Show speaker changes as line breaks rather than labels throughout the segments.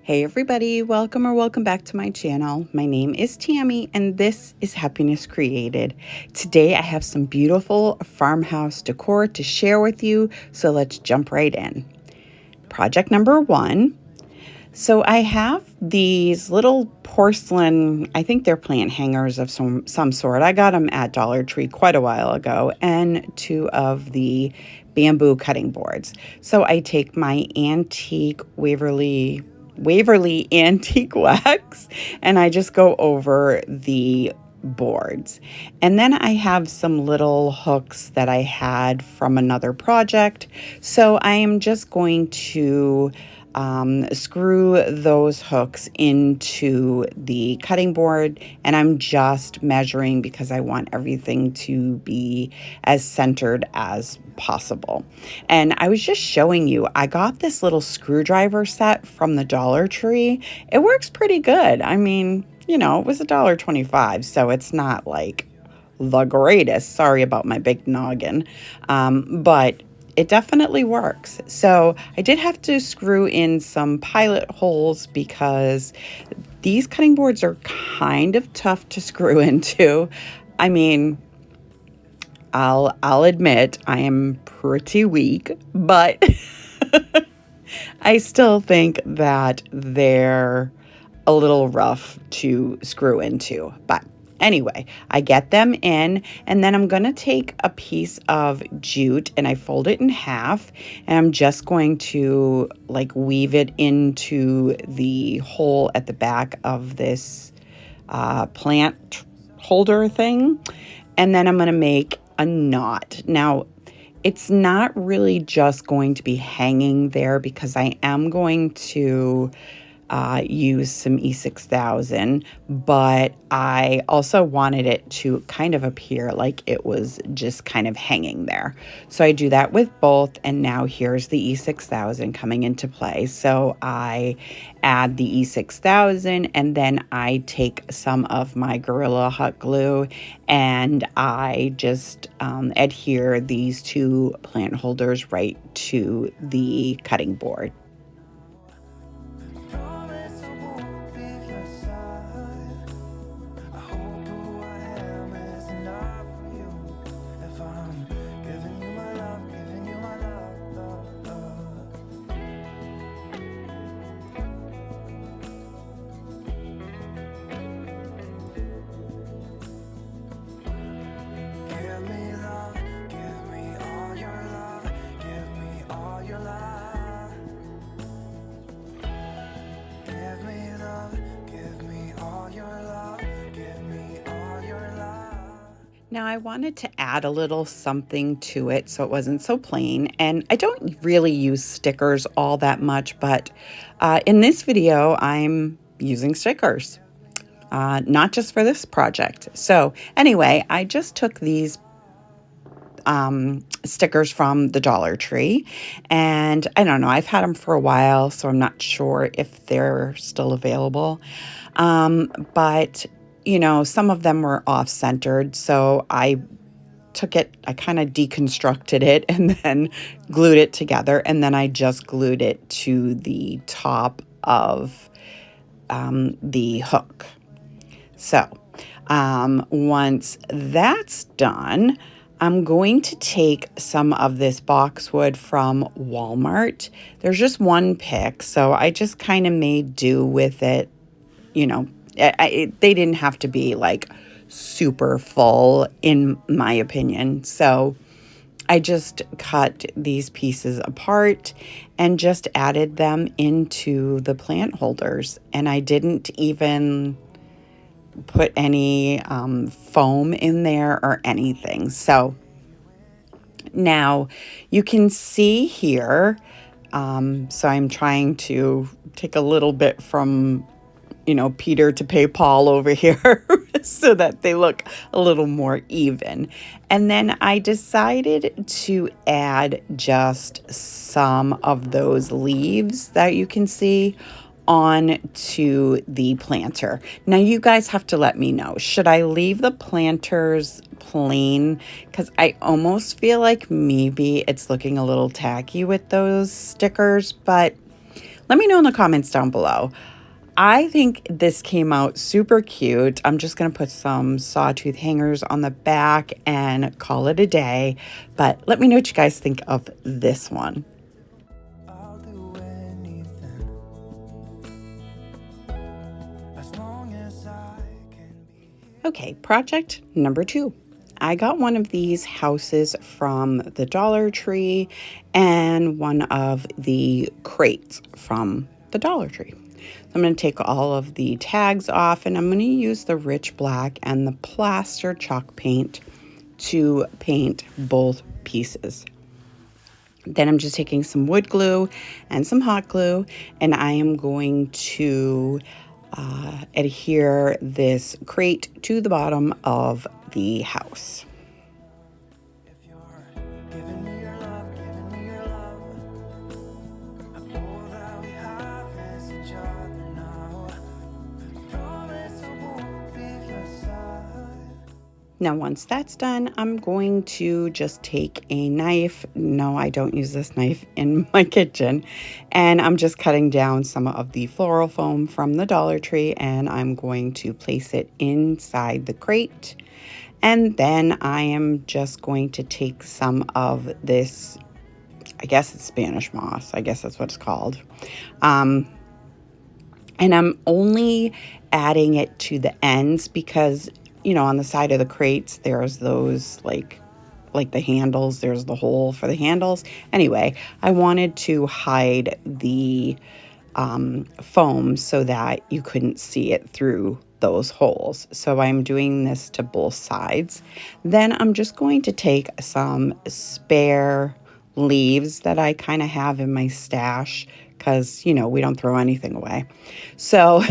Hey everybody, welcome back to my channel. My name is Tammy and this is Happiness Created. Today I have some beautiful farmhouse decor to share with you, so let's jump right in. Project number 1. So I have these little porcelain, I think they're plant hangers of some sort. I got them at Dollar Tree quite a while ago, and 2 of the bamboo cutting boards. So I take my antique Waverly antique wax and I just go over the boards. And then I have some little hooks that I had from another project. So I am just going to screw those hooks into the cutting board, and I'm just measuring because I want everything to be as centered as possible. And I was just showing you, I got this little screwdriver set from the Dollar Tree. It works pretty good. I mean, you know, it was $1.25, so it's not like the greatest. Sorry about my big noggin, but it definitely works. So I did have to screw in some pilot holes because these cutting boards are kind of tough to screw into. I mean, I'll admit I am pretty weak, but I still think that they're a little rough to screw into. But anyway, I get them in, and then I'm going to take a piece of jute and I fold it in half, and I'm just going to like weave it into the hole at the back of this plant holder thing. And then I'm going to make a knot. Now, it's not really just going to be hanging there because I am going to use some E6000, but I also wanted it to kind of appear like it was just kind of hanging there. So I do that with both, and now here's the E6000 coming into play. So I add the E6000, and then I take some of my Gorilla Hot Glue and I just adhere these 2 plant holders right to the cutting board. Now I wanted to add a little something to it so it wasn't so plain, and I don't really use stickers all that much, but in this video I'm using stickers, not just for this project. So anyway, I just took these stickers from the Dollar Tree, and I don't know, I've had them for a while, so I'm not sure if they're still available, but you know, some of them were off-centered, so I took it, I kind of deconstructed it and then glued it together, and then I just glued it to the top of the hook. So once that's done, I'm going to take some of this boxwood from Walmart. There's just one pick, so I just kind of made do with it, you know. They didn't have to be like super full in my opinion. So I just cut these pieces apart and just added them into the plant holders. And I didn't even put any foam in there or anything. So now you can see here, so I'm trying to take a little bit from, you know, Peter to pay Paul over here so that they look a little more even. And then I decided to add just some of those leaves that you can see on to the planter. Now you guys have to let me know, should I leave the planters plain? Because I almost feel like maybe it's looking a little tacky with those stickers, but Let me know in the comments down below. I think this came out super cute. I'm just going to put some sawtooth hangers on the back and call it a day. But let me know what you guys think of this one.
I'll do anything as long as I can be.
Okay, project number 2. I got one of these houses from the Dollar Tree and one of the crates from the Dollar Tree. I'm going to take all of the tags off, and I'm going to use the rich black and the plaster chalk paint to paint both pieces. Then I'm just taking some wood glue and some hot glue, and I am going to adhere this crate to the bottom of the house.
If you're giving me your love, giving me your love, and all that we have is each other now. I promise I won't leave your side.
Now, once that's done, I'm going to just take a knife. No, I don't use this knife in my kitchen. And I'm just cutting down some of the floral foam from the Dollar Tree, and I'm going to place it inside the crate. And then I am just going to take some of this, I guess it's Spanish moss. I guess that's what it's called. And I'm only adding it to the ends because, you know, on the side of the crates, there's those like the handles, there's the hole for the handles. Anyway, I wanted to hide the foam so that you couldn't see it through those holes. So I'm doing this to both sides. Then I'm just going to take some spare leaves that I kind of have in my stash because, you know, we don't throw anything away. So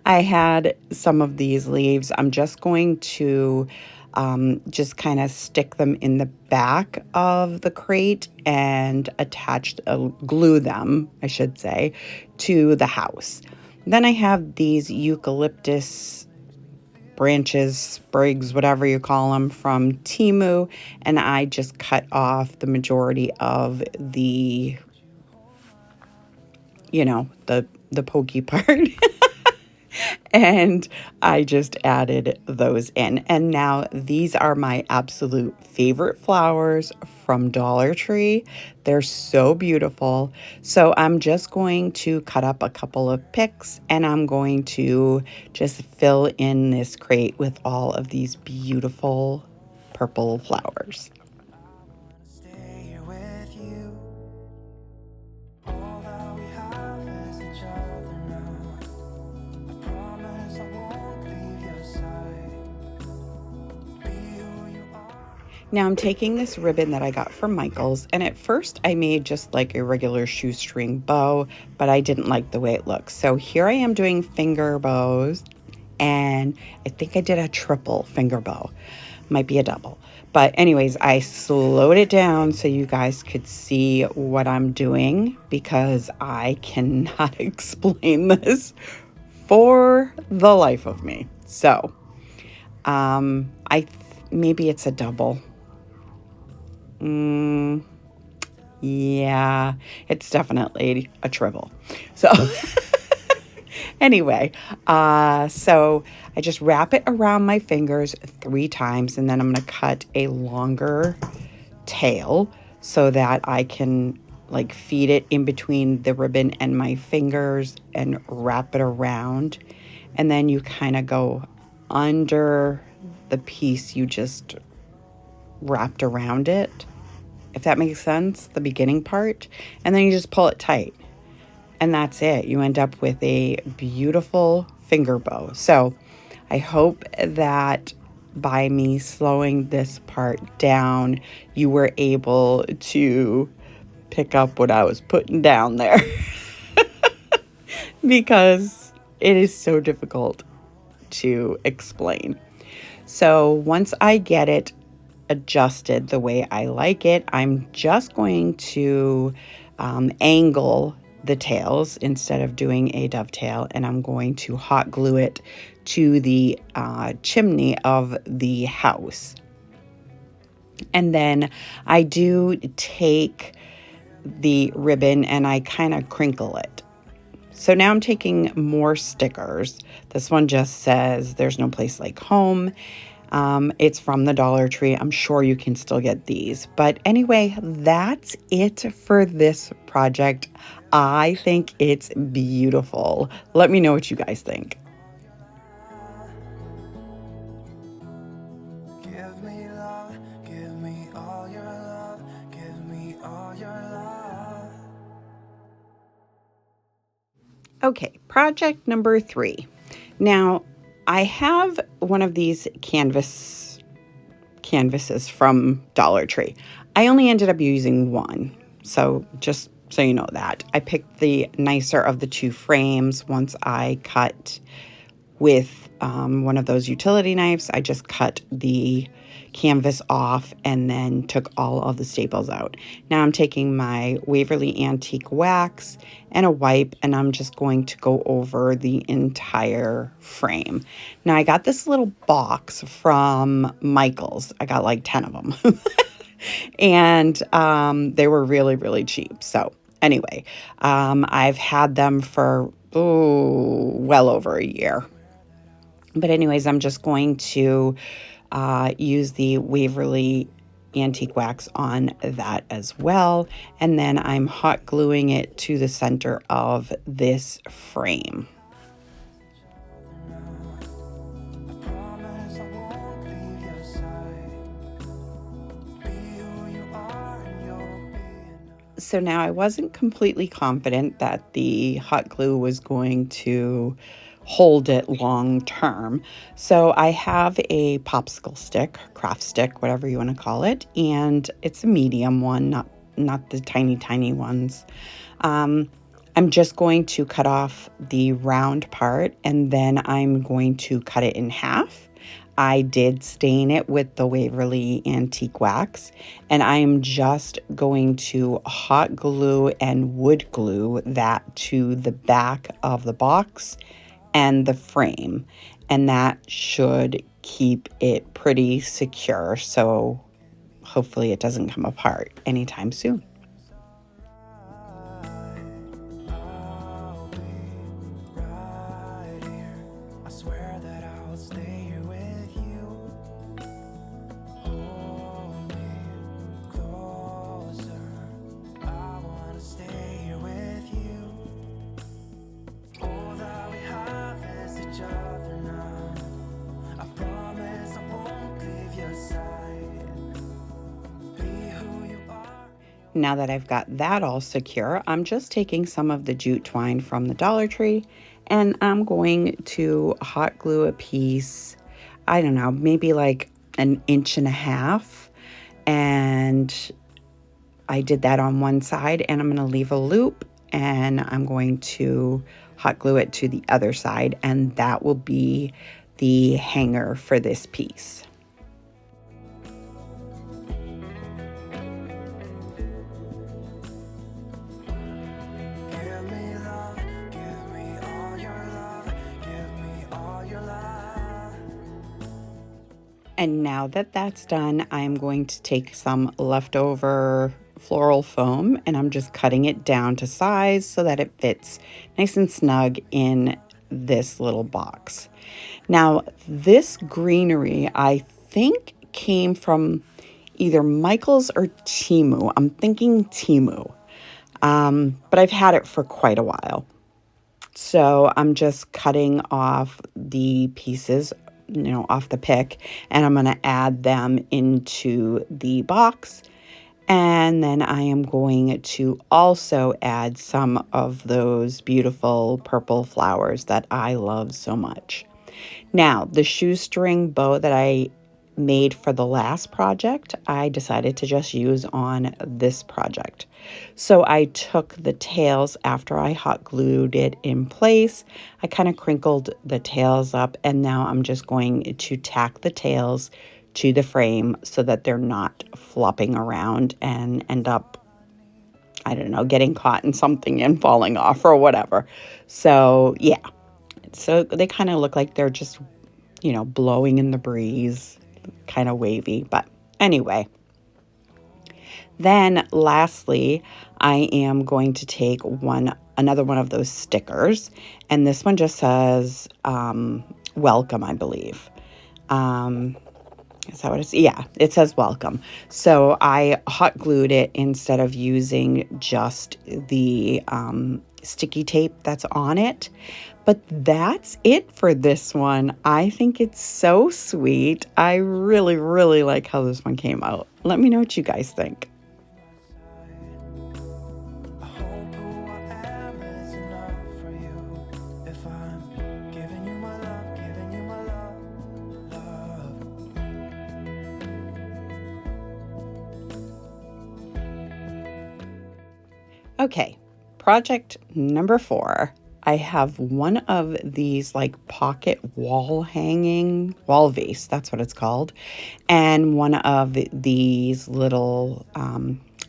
I had some of these leaves. I'm just going to just kind of stick them in the back of the crate and glue them, I should say, to the house. Then I have these eucalyptus branches, sprigs, whatever you call them, from TEMU, and I just cut off the majority of the, you know, the pokey part. And I just added those in. And now these are my absolute favorite flowers from Dollar Tree. They're so beautiful. So I'm just going to cut up a couple of picks, and I'm going to just fill in this crate with all of these beautiful purple flowers.
Stay here with you. All that we have is each other now. I promise I won't leave your side. Be who you are.
Now I'm taking this ribbon that I got from Michael's, and at first I made just like a regular shoestring bow, but I didn't like the way it looks. So here I am doing finger bows, and I think I did a triple finger bow. Might be a double. But anyways, I slowed it down so you guys could see what I'm doing because I cannot explain this for the life of me. So, maybe it's a double. Yeah, it's definitely a triple. So anyway, so I just wrap it around my fingers 3 times, and then I'm going to cut a longer tail so that I can like feed it in between the ribbon and my fingers and wrap it around. And then you kind of go under the piece you just wrapped around it, if that makes sense, the beginning part, and then you just pull it tight, and that's it. You end up with a beautiful finger bow. So I hope that by me slowing this part down, you were able to pick up what I was putting down there because it is so difficult to explain. So once I get it adjusted the way I like it, I'm just going to angle the tails instead of doing a dovetail, and I'm going to hot glue it to the chimney of the house. And then I do take the ribbon and I kind of crinkle it. So now I'm taking more stickers. This one just says there's no place like home. It's from the Dollar Tree. I'm sure you can still get these. But anyway, that's it for this project. I think it's beautiful. Let me know what you guys think.
Give me love, give me all your love, give me all your love.
Okay, project number 3. Now, I have one of these canvases from Dollar Tree. I only ended up using one, so just so you know that. I picked the nicer of the 2 frames once I cut with one of those utility knives. I just cut the canvas off and then took all of the staples out. Now I'm taking my Waverly Antique Wax and a wipe, and I'm just going to go over the entire frame. Now I got this little box from Michael's. I got like 10 of them. And they were really, really cheap. So anyway, I've had them for well over a year. But anyways, I'm just going to use the Waverly Antique Wax on that as well. And then I'm hot gluing it to the center of this frame.
I promise I won't leave your side. Be who you are and you'll be enough.
So now I wasn't completely confident that the hot glue was going to hold it long term. So I have a popsicle stick, craft stick, whatever you want to call it, and it's a medium one, not the tiny ones. I'm just going to cut off the round part, and then I'm going to cut it in half. I did stain it with the Waverly Antique Wax, and I am just going to hot glue and wood glue that to the back of the box and the frame, and that should keep it pretty secure, so hopefully it doesn't come apart anytime soon.
I'll be right here. I swear that I'll stay here with you. Hold me closer. I wanna stay here with you. All that we have is each other now. I promise I won't leave your side. Be who you are.
Now that I've got that all secure, I'm just taking some of the jute twine from the Dollar Tree, and I'm going to hot glue a piece, I don't know, maybe like 1.5 inches. And I did that on one side, and I'm going to leave a loop, and I'm going to hot glue it to the other side, and that will be the hanger for this piece.
Give me love, give me all your love, give me all your love.
And now that that's done, I'm going to take some leftover floral foam, and I'm just cutting it down to size so that it fits nice and snug in this little box. Now, this greenery, I think, came from either Michael's or TEMU. I'm thinking TEMU, but I've had it for quite a while. So I'm just cutting off the pieces, off the pick, and I'm going to add them into the box. And then I am going to also add some of those beautiful purple flowers that I love so much. Now, the shoestring bow that I made for the last project, I decided to just use on this project. So I took the tails after I hot glued it in place. I kind of crinkled the tails up, and now I'm just going to tack the tails to the frame so that they're not flopping around and end up, I don't know, getting caught in something and falling off or whatever. So yeah, so they kind of look like they're just, blowing in the breeze, kind of wavy. But anyway, Then lastly, I am going to take another one of those stickers, and this one just says welcome, I believe. Is that what it's? Yeah, it says welcome. So I hot glued it instead of using just the sticky tape that's on it. But that's it for this one. I think it's so sweet. I really, really like how this one came out. Let me know what you guys think.
I hope who I am is enough for you. If I'm giving you my love, giving you my love.
Okay, project number 4. I have one of these like pocket wall vase, that's what it's called, and one of these little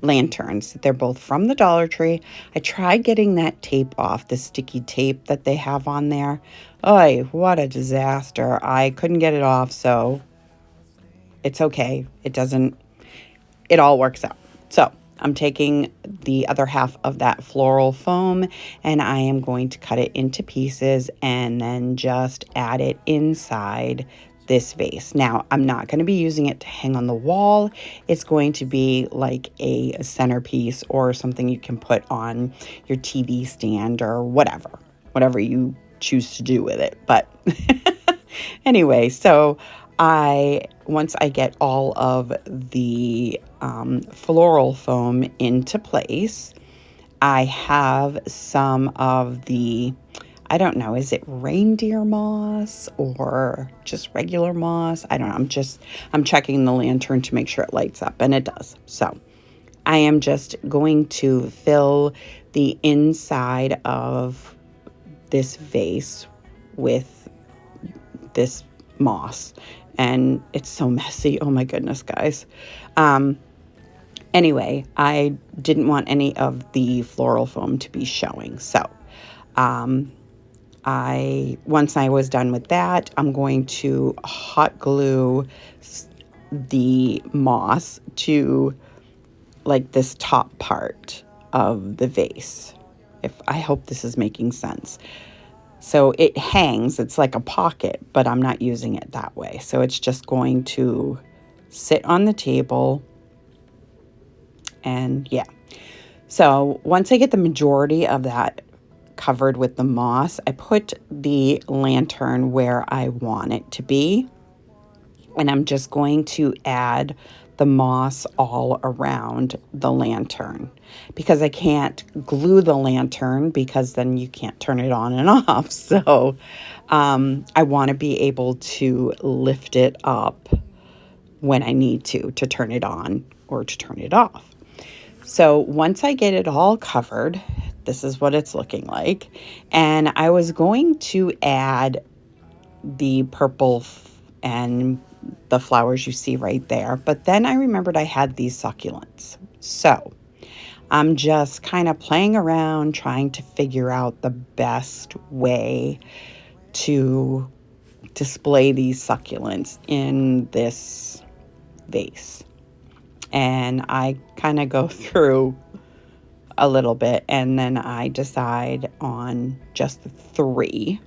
lanterns. They're both from the Dollar Tree. I tried getting that tape off, the sticky tape that they have on there. Oy, what a disaster. I couldn't get it off, so it's okay. It all works out. So I'm taking the other half of that floral foam and I am going to cut it into pieces and then just add it inside this vase. Now, I'm not going to be using it to hang on the wall. It's going to be like a centerpiece or something you can put on your TV stand or whatever you choose to do with it. But anyway, so once I get all of the floral foam into place, I have some of the, I don't know, is it reindeer moss or just regular moss? I don't know. I'm checking the lantern to make sure it lights up, and it does. So I am just going to fill the inside of this vase with this moss, and it's so messy. Oh my goodness, guys. Anyway, I didn't want any of the floral foam to be showing. So once I was done with that, I'm going to hot glue the moss to like this top part of the vase. I hope this is making sense. So it hangs, it's like a pocket, but I'm not using it that way. So it's just going to sit on the table. And yeah, so once I get the majority of that covered with the moss, I put the lantern where I want it to be. And I'm just going to add the moss all around the lantern because I can't glue the lantern because then you can't turn it on and off. So I want to be able to lift it up when I need to turn it on or to turn it off. So once I get it all covered, this is what it's looking like. And I was going to add the purple and the flowers you see right there. But then I remembered I had these succulents. So I'm just kind of playing around, trying to figure out the best way to display these succulents in this vase. And I kind of go through a little bit and then I decide on just 3.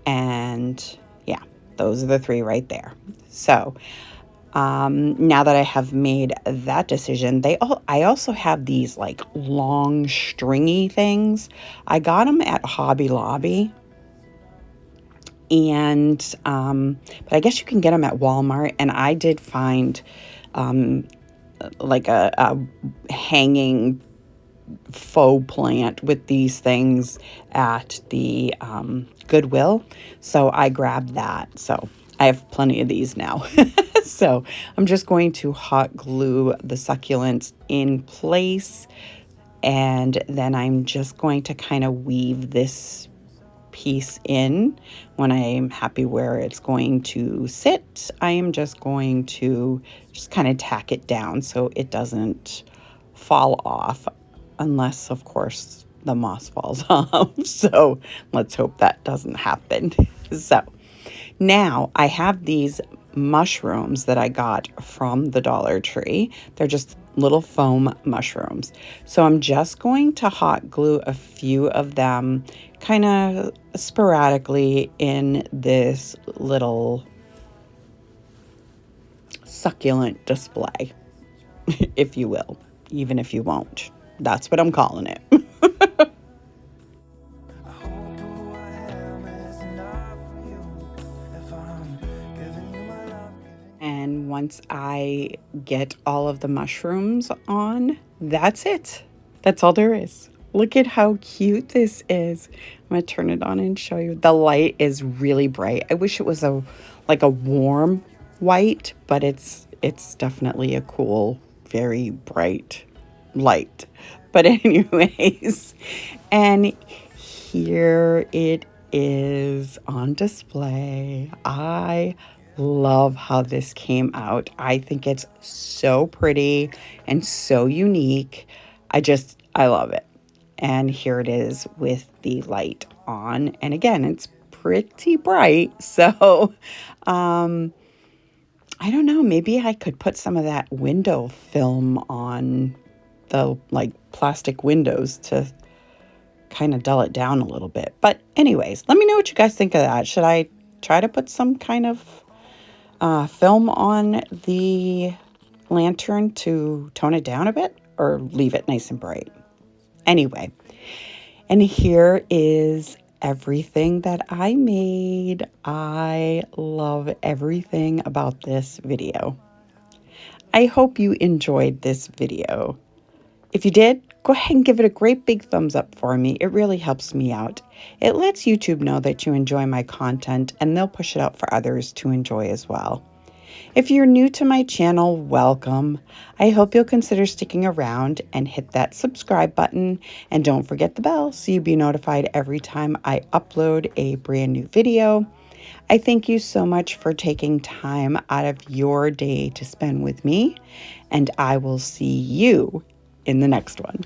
And yeah, those are the 3 right there. So now that I have made that decision, I also have these like long stringy things. I got them at Hobby Lobby. And but I guess you can get them at Walmart. And I did find like a hanging faux plant with these things at the Goodwill. So I grabbed that. So I have plenty of these now. So I'm just going to hot glue the succulents in place. And then I'm just going to kind of weave this piece in. When I'm happy where it's going to sit, I am just going to just kind of tack it down so it doesn't fall off, unless of course the moss falls off. So let's hope that doesn't happen. So now I have these mushrooms that I got from the Dollar Tree. They're just little foam mushrooms. So I'm just going to hot glue a few of them kind of sporadically in this little succulent display, if you will, even if you won't. That's what I'm calling it.
I hope who I am is enough for you. If I'm giving you my love,
And once I get all of the mushrooms on, that's it. That's all there is. Look at how cute this is. I'm going to turn it on and show you. The light is really bright. I wish it was like a warm white, but it's definitely a cool, very bright light. But anyways, and here it is on display. I love how this came out. I think it's so pretty and so unique. I love it. And here it is with the light on. And again, it's pretty bright. So, I don't know, maybe I could put some of that window film on the like plastic windows to kind of dull it down a little bit. But anyways, let me know what you guys think of that. Should I try to put some kind of film on the lantern to tone it down a bit, or leave it nice and bright? Anyway, and here is everything that I made. I love everything about this video. I hope you enjoyed this video. If you did, go ahead and give it a great big thumbs up for me. It really helps me out. It lets YouTube know that you enjoy my content, and they'll push it out for others to enjoy as well. If you're new to my channel, welcome. I hope you'll consider sticking around and hit that subscribe button, and don't forget the bell so you'll be notified every time I upload a brand new video. I thank you so much for taking time out of your day to spend with me, and I will see you in the next one.